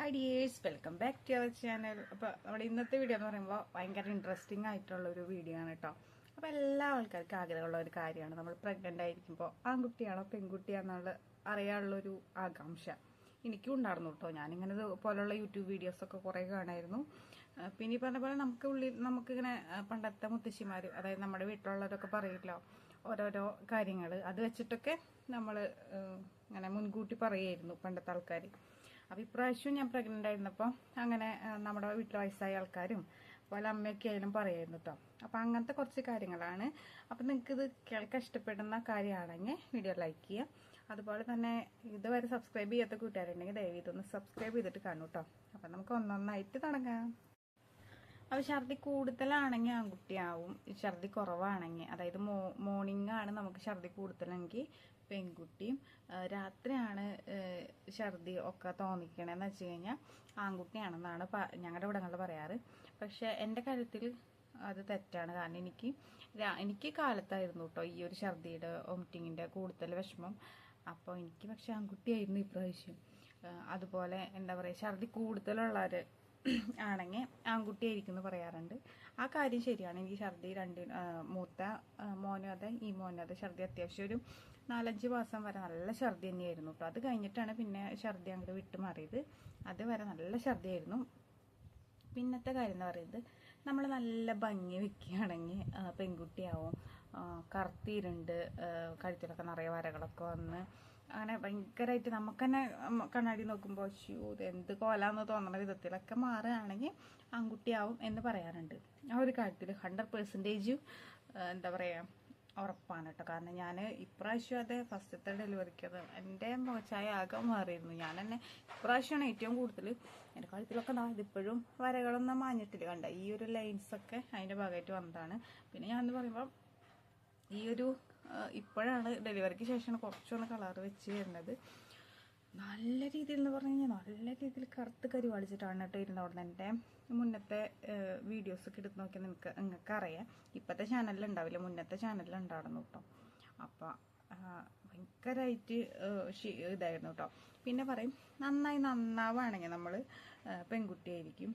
Hi dears, welcome back to our channel. അപ്പോൾ നമ്മുടെ ഇന്നത്തെ വീഡിയോ എന്ന് പറയുമ്പോൾ ഭയങ്കര ഇൻട്രസ്റ്റിംഗ് ആയിട്ടുള്ളൊരു വീഡിയോ ആണ് കേട്ടോ. അപ്പോൾ എല്ലാ ആൾക്കാർക്കും ആഗ്രഹമുള്ള ഒരു കാര്യമാണ് നമ്മൾ പ്രഗ്നൻ്റ് ആയിരിക്കുമ്പോൾ ആൺകുട്ടിയാണോ പെൺകുട്ടിയാണെന്നുള്ള അറിയാനുള്ളൊരു ആകാംക്ഷ എനിക്കും ഉണ്ടായിരുന്നു കേട്ടോ. ഞാനിങ്ങനെ പോലുള്ള യൂട്യൂബ് വീഡിയോസൊക്കെ കുറേ കാണായിരുന്നു. പിന്നെ ഈ പറഞ്ഞ പോലെ നമുക്കിങ്ങനെ പണ്ടത്തെ മുത്തശ്ശിമാർ, അതായത് നമ്മുടെ വീട്ടിലുള്ളവരൊക്കെ പറയില്ലോ ഓരോരോ കാര്യങ്ങൾ, അത് വെച്ചിട്ടൊക്കെ നമ്മൾ ഇങ്ങനെ മുൻകൂട്ടി പറയുമായിരുന്നു പണ്ടത്തെ ആൾക്കാർ. അപ്പോൾ ഇപ്രാവശ്യം ഞാൻ പ്രഗ്നൻ്റ് ആയിരുന്നപ്പോൾ അങ്ങനെ നമ്മുടെ വീട്ടിൽ വയസ്സായ ആൾക്കാരും പോലെ അമ്മയൊക്കെ ആയാലും പറയായിരുന്നു കേട്ടോ. അപ്പോൾ അങ്ങനത്തെ കുറച്ച് കാര്യങ്ങളാണ്. അപ്പോൾ നിങ്ങൾക്കിത് കേൾക്കാൻ ഇഷ്ടപ്പെടുന്ന കാര്യമാണെങ്കിൽ വീഡിയോ ലൈക്ക് ചെയ്യുക. അതുപോലെ തന്നെ ഇതുവരെ സബ്സ്ക്രൈബ് ചെയ്യാത്ത കൂട്ടുകാരുണ്ടെങ്കിൽ ദയവ് ഇതൊന്ന് സബ്സ്ക്രൈബ് ചെയ്തിട്ട് കാണൂ കേട്ടോ. അപ്പം നമുക്ക് ഒന്നൊന്നായിട്ട് തുടങ്ങാം. അപ്പോൾ ഛർദി കൂടുതലാണെങ്കിൽ ആൺകുട്ടിയാവും, ഛർദി കുറവാണെങ്കിൽ, അതായത് മോർണിംഗ് ആണ് നമുക്ക് ഛർദി കൂടുതലെങ്കിൽ പെൺകുട്ടിയും, രാത്രിയാണ് ഛർദി ഒക്കെ തോന്നിക്കണേന്ന് വെച്ച് കഴിഞ്ഞാൽ ആൺകുട്ടിയാണെന്നാണ് ഞങ്ങളുടെ ഇവിടങ്ങളിൽ പറയാറ്. പക്ഷെ എൻ്റെ കാര്യത്തിൽ അത് തെറ്റാണ്. കാരണം എനിക്ക് കാലത്തായിരുന്നു കേട്ടോ ഈ ഒരു ഛർദിയുടെ വോമിറ്റിങ്ങിൻ്റെ കൂടുതൽ വിഷമം. അപ്പോൾ എനിക്ക് പക്ഷെ ആൺകുട്ടിയായിരുന്നു ഇപ്രാവശ്യം. അതുപോലെ എന്താ പറയുക, ഛർദി കൂടുതലുള്ളവർ ആണെങ്കിൽ ആൺകുട്ടിയായിരിക്കും എന്ന് പറയാറുണ്ട്. ആ കാര്യം ശരിയാണ്. എനിക്ക് ഛർദി മൂത്ത മോനും അതെ ഈ മോനും അതെ ഛർദി അത്യാവശ്യം ഒരു 4-5 മാസം വരെ നല്ല ഛർദി തന്നെയായിരുന്നു കേട്ടോ. അത് കഴിഞ്ഞിട്ടാണ് പിന്നെ ഛർദി അങ്ങോട്ട് വിട്ടുമാറിയത്. അതുവരെ നല്ല ഛർദിയായിരുന്നു. പിന്നത്തെ കാര്യം എന്ന് പറയുന്നത്, നമ്മൾ നല്ല ഭംഗി വെക്കുകയാണെങ്കിൽ പെൺകുട്ടിയാവും. കറുത്തിരുണ്ട് കഴുത്തിലൊക്കെ നിറയെ വരകളൊക്കെ വന്ന് അങ്ങനെ ഭയങ്കരമായിട്ട് നമുക്ക് തന്നെ കണ്ണാടി നോക്കുമ്പോൾ ഇത് എന്ത് കോലാന്ന് തോന്നുന്ന വിധത്തിലൊക്കെ മാറുകയാണെങ്കിൽ ആൺകുട്ടിയാവും എന്ന് പറയാറുണ്ട്. ആ ഒരു കാര്യത്തിൽ 100% എന്താ പറയുക ഉറപ്പാണ് കേട്ടോ. കാരണം ഞാൻ ഇപ്രാവശ്യം അതെ ഫസ്റ്റത്തെ ഡെലിവറിക്ക് എൻ്റെ മുഖച്ചായ ആകെ മാറിയിരുന്നു. ഞാൻ തന്നെ ഇപ്രാവശ്യമാണ് ഏറ്റവും കൂടുതൽ എൻ്റെ കഴുത്തിലൊക്കെ ഇതിപ്പോഴും വരകളൊന്നും മാഞ്ഞിട്ടില്ല. കണ്ട ഈ ഒരു ലൈൻസൊക്കെ അതിൻ്റെ ഭാഗമായിട്ട് വന്നതാണ്. പിന്നെ ഞാനെന്ന് പറയുമ്പോൾ ഈ ഒരു ഇപ്പോഴാണ് ഡെലിവറിക്ക് ശേഷമാണ് കുറച്ചൊന്ന് കളറ് വെച്ച് വരുന്നത്. നല്ല രീതിയിൽ എന്ന് പറഞ്ഞു കഴിഞ്ഞാൽ നല്ല രീതിയിൽ കറുത്ത് കരിവാളിച്ചിട്ടാണ് കേട്ടോ ഇരുന്നത്. അവിടെ എൻ്റെ മുന്നത്തെ വീഡിയോസൊക്കെ എടുത്ത് നോക്കിയാൽ നിങ്ങൾക്ക് അറിയാം. ഇപ്പോഴത്തെ ചാനലിൽ ഉണ്ടാവില്ല, മുന്നത്തെ ചാനലിൽ ഉണ്ടായിരുന്നു കേട്ടോ. അപ്പം ഭയങ്കരമായിട്ട് ഇതായിരുന്നു കേട്ടോ. പിന്നെ പറയും നന്നാവുകയാണെങ്കിൽ നമ്മൾ പെൺകുട്ടിയായിരിക്കും,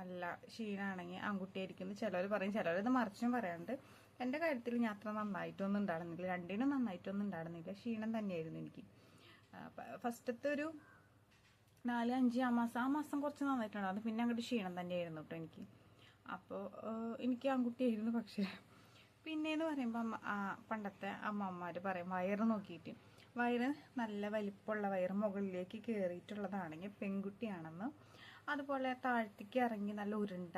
അല്ല ക്ഷീണമാണെങ്കിൽ ആൺകുട്ടിയായിരിക്കും എന്ന് ചിലർ പറയും. ചിലരത് മറിച്ചും പറയാറുണ്ട്. എൻ്റെ കാര്യത്തിൽ ഞാൻ അത്ര നന്നായിട്ടൊന്നും ഉണ്ടായിരുന്നില്ല, രണ്ടിനും നന്നായിട്ടൊന്നും ഉണ്ടായിരുന്നില്ല. ക്ഷീണം തന്നെയായിരുന്നു എനിക്ക്. ഫസ്റ്റത്തെ ഒരു 4-5 ആ മാസം കുറച്ച് നന്നായിട്ടുണ്ടായിരുന്നു. പിന്നെ അങ്ങോട്ട് ക്ഷീണം തന്നെയായിരുന്നു കേട്ടോ എനിക്ക്. അപ്പോൾ എനിക്ക് ആൺകുട്ടിയായിരുന്നു. പക്ഷേ പിന്നെയെന്ന് പറയുമ്പോൾ പണ്ടത്തെ അമ്മമാർ പറയും വയറ് നോക്കിയിട്ട്, വയറ് നല്ല വലിപ്പമുള്ള വയറ് മുകളിലേക്ക് കയറിയിട്ടുള്ളതാണെങ്കിൽ പെൺകുട്ടിയാണെന്നും, അതുപോലെ താഴ്ത്തിക്ക് ഇറങ്ങി നല്ല ഉരുണ്ട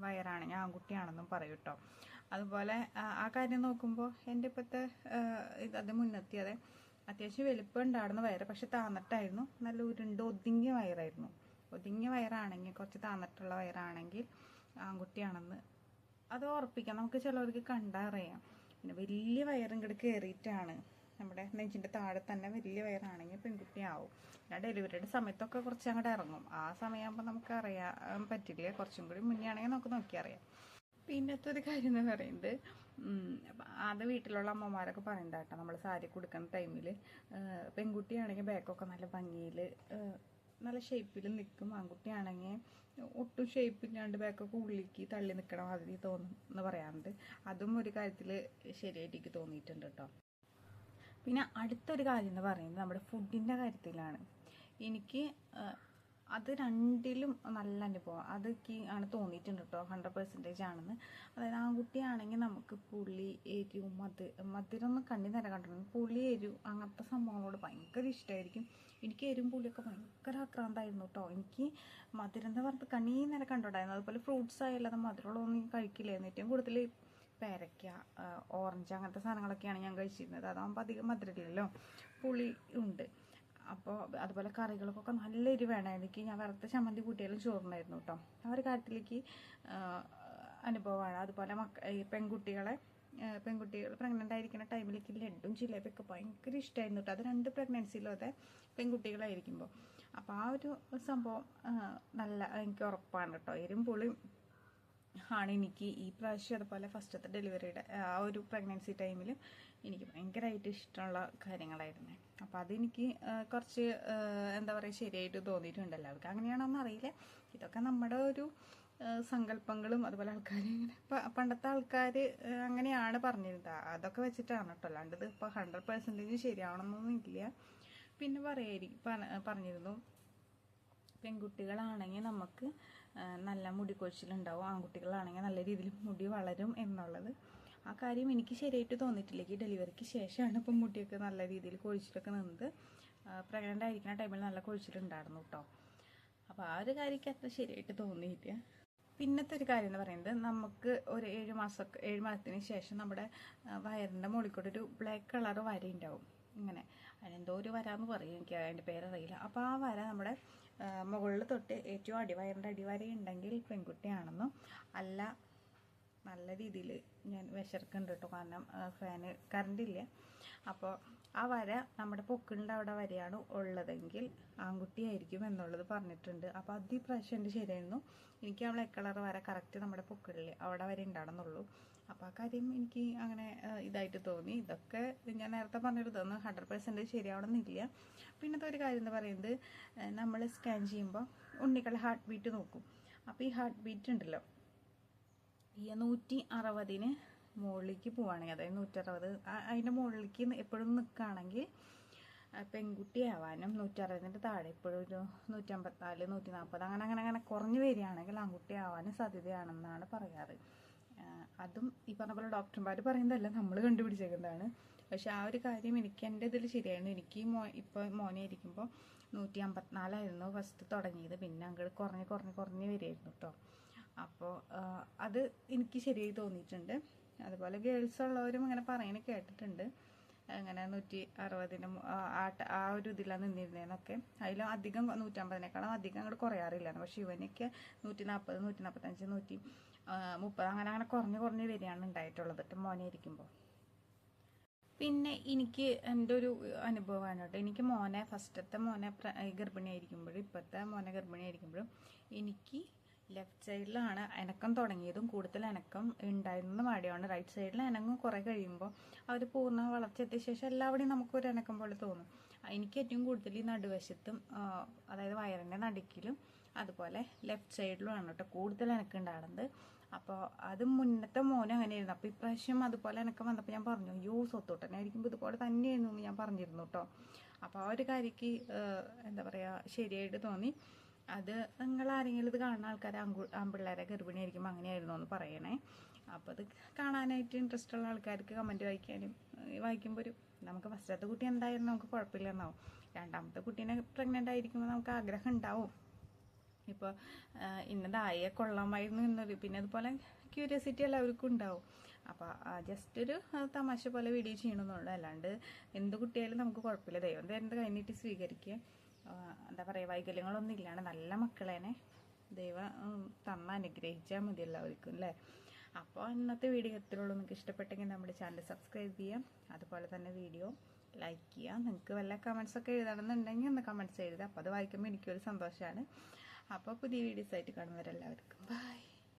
വയറാണെങ്കിൽ ആൺകുട്ടിയാണെന്നും പറയും കേട്ടോ. അതുപോലെ ആ കാര്യം നോക്കുമ്പോൾ എൻ്റെ ഇപ്പോഴത്തെ അത് മുന്നത്തെ അതെ അത്യാവശ്യം വലിപ്പം ഉണ്ടായിരുന്ന വയറ്, പക്ഷെ താന്നിട്ടായിരുന്നു, നല്ല ഉരുണ്ട് ഒതുങ്ങിയ വയറായിരുന്നു. ഒതുങ്ങിയ വയറാണെങ്കിൽ, കുറച്ച് താന്നിട്ടുള്ള വയറാണെങ്കിൽ ആൺകുട്ടിയാണെന്ന് അത് ഉറപ്പിക്കാം. നമുക്ക് ചിലവർക്ക് കണ്ടാൽ അറിയാം. പിന്നെ വലിയ വയറും ഇങ്ങോട്ട് കയറിയിട്ടാണ് നമ്മുടെ നെഞ്ചിൻ്റെ താഴെ തന്നെ വലിയ വയറാണെങ്കിൽ പെൺകുട്ടിയാവും. പിന്നെ ഡെലിവറിയുടെ സമയത്തൊക്കെ കുറച്ച് അങ്ങോട്ട് ഇറങ്ങും. ആ സമയമാകുമ്പോൾ നമുക്ക് അറിയാൻ പറ്റില്ല. കുറച്ചും കൂടി മുന്നേ ആണെങ്കിൽ നമുക്ക് നോക്കിയറിയാം. പിന്നത്തെ ഒരു കാര്യം എന്ന് പറയുന്നത്, അത് വീട്ടിലുള്ള അമ്മമാരൊക്കെ പറയുന്നത് കേട്ടോ, നമ്മൾ സാരി കൊടുക്കുന്ന ടൈമിൽ പെൺകുട്ടിയാണെങ്കിൽ ബാക്കൊക്കെ നല്ല ഭംഗിയിൽ നല്ല ഷേപ്പിൽ നിൽക്കും, ആൺകുട്ടിയാണെങ്കിൽ ഒട്ടും ഷേപ്പില്ലാണ്ട് ബാക്കൊക്കെ ഉള്ളിലേക്ക് തള്ളി നിൽക്കണം മാതിരി തോന്നും എന്ന് പറയാറുണ്ട്. അതും ഒരു കാര്യത്തിൽ ശരിയായിട്ട് എനിക്ക് തോന്നിയിട്ടുണ്ട് കേട്ടോ. പിന്നെ അടുത്തൊരു കാര്യം എന്ന് പറയുന്നത് നമ്മുടെ ഫുഡിൻ്റെ കാര്യത്തിലാണ്. എനിക്ക് അത് രണ്ടിലും നല്ല അനുഭവം അതൊക്കെ ആണ് തോന്നിയിട്ടുണ്ട് കേട്ടോ. 100% ആണെന്ന്. അതായത് ആൺകുട്ടിയാണെങ്കിൽ നമുക്ക് പുളി, എരിവ്, മധുരമൊന്നും കണ്ണി നേരെ കണ്ടിട്ടുണ്ട്. പുളി, എരിവ് അങ്ങനത്തെ സംഭവങ്ങളോട് ഭയങ്കര ഇഷ്ടമായിരിക്കും. എനിക്ക് എരിവും പുളിയൊക്കെ ഭയങ്കര ആക്രാന്തമായിരുന്നു കേട്ടോ. എനിക്ക് മധുരം എന്ന് പറഞ്ഞിട്ട് കണ്ണീ നേരെ കണ്ടോണ്ടായിരുന്നു. അതുപോലെ ഫ്രൂട്ട്സ് ആയാലും മധുരമുള്ളതൊന്നും കഴിക്കില്ലായിരുന്നു. ഏറ്റവും കൂടുതൽ പേരയ്ക്ക, ഓറഞ്ച് അങ്ങനത്തെ സാധനങ്ങളൊക്കെയാണ് ഞാൻ കഴിച്ചിരുന്നത്. അതാകുമ്പോൾ അധികം മധുരമില്ലല്ലോ, പുളി ഉണ്ട്. അപ്പോൾ അതുപോലെ കറികൾക്കൊക്കെ നല്ല എരിവ് വേണം എനിക്ക്. ഞാൻ വറുത്ത ചമ്മന്തി കൂട്ടിയാലും ചോറിനായിരുന്നു കേട്ടോ. ആ ഒരു കാര്യത്തിലേക്ക് അനുഭവമാണ്. അതുപോലെ പെൺകുട്ടികൾ പ്രഗ്നൻ്റ് ആയിരിക്കുന്ന ടൈമിലേക്ക് ലഡ്ഡും ജിലേബിയൊക്കെ ഭയങ്കര ഇഷ്ടമായിരുന്നു കേട്ടോ. അത് 2 പ്രഗ്നൻസിയിലും അതെ പെൺകുട്ടികളായിരിക്കുമ്പോൾ. അപ്പോൾ ആ ഒരു സംഭവം നല്ല എനിക്ക് ഉറപ്പാണ് കേട്ടോ. എരിവും പുളിയും ആണ് എനിക്ക് ഈ പ്രാവശ്യം. അതുപോലെ ഫസ്റ്റത്തെ ഡെലിവറിയുടെ ആ ഒരു പ്രഗ്നൻസി ടൈമിൽ എനിക്ക് ഭയങ്കരമായിട്ട് ഇഷ്ടമുള്ള കാര്യങ്ങളായിരുന്നു. അപ്പോൾ അതെനിക്ക് കുറച്ച് എന്താ പറയുക ശരിയായിട്ട് തോന്നിയിട്ടുണ്ട്. എല്ലാവർക്കും അങ്ങനെയാണോന്ന് അറിയില്ല. ഇതൊക്കെ നമ്മുടെ ഒരു സങ്കല്പങ്ങളും അതുപോലെ ആൾക്കാർ ഇങ്ങനെ പണ്ടത്തെ ആൾക്കാർ അങ്ങനെയാണ് പറഞ്ഞിരുന്നത്. അതൊക്കെ വെച്ചിട്ടാണ് കേട്ടോ, അല്ലാണ്ട് ഇത് ഇപ്പോൾ 100% ശരിയാവണമെന്നൊന്നും ഇല്ല. പിന്നെ പറഞ്ഞിരുന്നു പെൺകുട്ടികളാണെങ്കിൽ നമുക്ക് നല്ല മുടി കൊഴിച്ചിലുണ്ടാവും, ആൺകുട്ടികളാണെങ്കിൽ നല്ല രീതിയിൽ മുടി വളരും എന്നുള്ളത്. ആ കാര്യം എനിക്ക് ശരിയായിട്ട് തോന്നിയിട്ടില്ല. ഈ ഡെലിവറിക്ക് ശേഷമാണ് ഇപ്പം മുടിയൊക്കെ നല്ല രീതിയിൽ കൊഴിച്ചിലൊക്കെ നിന്നത്. പ്രഗ്നൻ്റ് ആയിരിക്കുന്ന ടൈമിൽ നല്ല കൊഴിച്ചിലുണ്ടായിരുന്നു കേട്ടോ. അപ്പോൾ ആ ഒരു കാര്യമൊക്കെ അത്ര ശരിയായിട്ട് തോന്നിയില്ല. പിന്നത്തെ ഒരു കാര്യം എന്ന് പറയുന്നത്, നമുക്ക് ഒരു 7 മാസത്തിന് ശേഷം നമ്മുടെ വയറിൻ്റെ മുകളിൽ കൂടെ ഒരു ബ്ലാക്ക് കളർ വര ഉണ്ടാവും. ഇങ്ങനെ അതിനെന്തോ ഒരു വര എന്ന് പറയും, എനിക്ക് അതിൻ്റെ പേരറിയില്ല. അപ്പോൾ ആ വര നമ്മുടെ മുകളിൽ തൊട്ട് ഏറ്റവും വയറിൻ്റെ അടിവര ഉണ്ടെങ്കിൽ പെൺകുട്ടിയാണെന്നും, അല്ല നല്ല രീതിയിൽ ഞാൻ വിശർക്കുന്നുണ്ട് കേട്ടോ, കാരണം ഫാന് കറണ്ടില്ല. അപ്പോൾ ആ വര നമ്മുടെ പൊക്കിളിൻ്റെ അവിടെ വരെയാണ് ഉള്ളതെങ്കിൽ ആൺകുട്ടിയായിരിക്കും എന്നുള്ളത് പറഞ്ഞിട്ടുണ്ട്. അപ്പോൾ അത് ഈ പ്രാവശ്യം എൻ്റെ ശരിയായിരുന്നു. എനിക്ക് ആ ബ്ലാക്ക് കളർ വര കറക്റ്റ് നമ്മുടെ പൊക്കിളിൽ അവിടെ വരെ ഉണ്ടാണെന്നുള്ളൂ. അപ്പോൾ ആ കാര്യം എനിക്ക് അങ്ങനെ ഇതായിട്ട് തോന്നി. ഇതൊക്കെ ഞാൻ നേരത്തെ പറഞ്ഞിരുന്നു 100% ശരിയാവണമെന്നില്ല. പിന്നത്തെ ഒരു കാര്യം എന്ന് പറയുന്നത്, നമ്മൾ സ്കാൻ ചെയ്യുമ്പോൾ ഉണ്ണികളുടെ ഹാർട്ട് ബീറ്റ് നോക്കും. അപ്പോൾ ഈ ഹാർട്ട് ബീറ്റ് ഉണ്ടല്ലോ, ഈ 160 മുകളിലേക്ക് പോവുകയാണെങ്കിൽ, അതായത് 160 അതിൻ്റെ മുകളിലേക്ക് എപ്പോഴും നിൽക്കുകയാണെങ്കിൽ പെൺകുട്ടിയാവാനും, 160 താഴെ എപ്പോഴും ഒരു 154 140 അങ്ങനെ കുറഞ്ഞു വരികയാണെങ്കിൽ ആൺകുട്ടി ആവാനും സാധ്യതയാണെന്നാണ് പറയാറ്. അതും ഈ പറഞ്ഞ പോലെ ഡോക്ടർമാർ പറയുന്നതല്ല, നമ്മൾ കണ്ടുപിടിച്ചേക്കുന്നതാണ്. പക്ഷെ ആ ഒരു കാര്യം എനിക്ക് എൻ്റെ ഇതിൽ ശരിയായിരുന്നു. എനിക്ക് ഇപ്പോൾ മോനെ ഇരിക്കുമ്പോൾ 154 ഫസ്റ്റ് തുടങ്ങിയത്, പിന്നെ അങ്ങോട്ട് കുറഞ്ഞ് വരികയായിരുന്നു കേട്ടോ. അപ്പോൾ അത് എനിക്ക് ശരിയായി തോന്നിയിട്ടുണ്ട്. അതുപോലെ ഗേൾസ് ഉള്ളവരും അങ്ങനെ പറയുന്നത് കേട്ടിട്ടുണ്ട്, അങ്ങനെ 160 ആ ഒരു ഇതിലാണ് നിന്നിരുന്നതെന്നൊക്കെ. അതിലും അധികം 150 അധികം അങ്ങോട്ട് കുറയാറില്ലായിരുന്നു. പക്ഷെ ഇവനൊക്കെ 140 145 130 അങ്ങനെ കുറഞ്ഞ് വരികയാണ് ഉണ്ടായിട്ടുള്ളത് മോനെ ഇരിക്കുമ്പോൾ. പിന്നെ എനിക്ക് എൻ്റെ ഒരു അനുഭവമാണ് കേട്ടോ. എനിക്ക് ഫസ്റ്റത്തെ മോനെ ഗർഭിണിയായിരിക്കുമ്പോഴും ഇപ്പോഴത്തെ മോനെ ഗർഭിണിയായിരിക്കുമ്പോഴും എനിക്ക് ലെഫ്റ്റ് സൈഡിലാണ് അനക്കം തുടങ്ങിയതും കൂടുതൽ അനക്കം ഉണ്ടായിരുന്നത് മടിയാണ്. റൈറ്റ് സൈഡിൽ അനങ്ങും കുറേ കഴിയുമ്പോൾ അവർ പൂർണ്ണ വളർച്ചയെത്തിയ ശേഷം എല്ലാവിടെയും നമുക്കൊരു അനക്കം പോലെ തോന്നും. എനിക്ക് ഏറ്റവും കൂടുതൽ ഈ നടുവശത്തും, അതായത് വയറിൻ്റെ നടുക്കിലും അതുപോലെ ലെഫ്റ്റ് സൈഡിലുമാണ് കേട്ടോ കൂടുതൽ അനക്കം ഉണ്ടാകുന്നത്. അപ്പോൾ അത് മുന്നത്തെ മോനും അങ്ങനെയായിരുന്നു. അപ്പോൾ ഇപ്രാവശ്യം അതുപോലെ അനക്കം വന്നപ്പോൾ ഞാൻ പറഞ്ഞു, അയ്യോ സ്വത്തോട്ടനായിരിക്കുമ്പോൾ ഇതുപോലെ തന്നെയായിരുന്നു എന്ന് ഞാൻ പറഞ്ഞിരുന്നു കേട്ടോ. അപ്പോൾ ആ ഒരു കാര്യക്ക് എന്താ പറയുക ശരിയായിട്ട് തോന്നി. അത് നിങ്ങൾ ആരെങ്കിലും ഇത് കാണുന്ന ആൾക്കാർ ആൺപിള്ളേരെ ഗർഭിണിയായിരിക്കുമ്പോൾ അങ്ങനെയായിരുന്നു എന്ന് പറയണേ. അപ്പോൾ അത് കാണാനായിട്ട് ഇൻട്രസ്റ്റ് ഉള്ള ആൾക്കാർക്ക് കമൻറ്റ് വായിക്കുമ്പോൾ നമുക്ക് ഫസ്റ്റത്തെ കുട്ടി എന്തായാലും നമുക്ക് കുഴപ്പമില്ലെന്നാവും. രണ്ടാമത്തെ കുട്ടീനെ പ്രഗ്നൻ്റ് ആയിരിക്കുമ്പോൾ നമുക്ക് ആഗ്രഹം ഉണ്ടാവും, ഇപ്പോൾ ഇന്നതായ കൊള്ളാമായിരുന്നു എന്നൊരു, പിന്നെ അതുപോലെ ക്യൂരിയോസിറ്റി എല്ലാവർക്കും ഉണ്ടാവും. അപ്പോൾ ജസ്റ്റ് ഒരു തമാശ പോലെ വീഡിയോ ചെയ്യണമെന്നുള്ളൂ, അല്ലാണ്ട് എന്ത് കുട്ടിയായാലും നമുക്ക് കുഴപ്പമില്ല. ദൈവം എന്ത് കഴിഞ്ഞിട്ട് സ്വീകരിക്കുക. എന്താ പറയുക, വൈകല്യങ്ങളൊന്നും ഇല്ലാണ്ട് നല്ല മക്കളേനെ ദൈവം അനുഗ്രഹിച്ചാൽ മതി എല്ലാവർക്കും അല്ലേ. അപ്പോൾ ഇന്നത്തെ വീഡിയോ എത്രയുള്ളൂ. നിങ്ങൾക്ക് ഇഷ്ടപ്പെട്ടെങ്കിൽ നമ്മുടെ ചാനൽ സബ്സ്ക്രൈബ് ചെയ്യാം, അതുപോലെ തന്നെ വീഡിയോ ലൈക്ക് ചെയ്യുക. നിങ്ങൾക്ക് വല്ല കമൻസൊക്കെ എഴുതണമെന്നുണ്ടെങ്കിൽ ഒന്ന് കമൻസ് എഴുതുക. അപ്പോൾ അത് വായിക്കുമ്പോൾ എനിക്കൊരു സന്തോഷമാണ്. അപ്പോൾ പുതിയ വീഡിയോസായിട്ട് കാണുന്നവരെല്ലാവർക്കും ബൈ.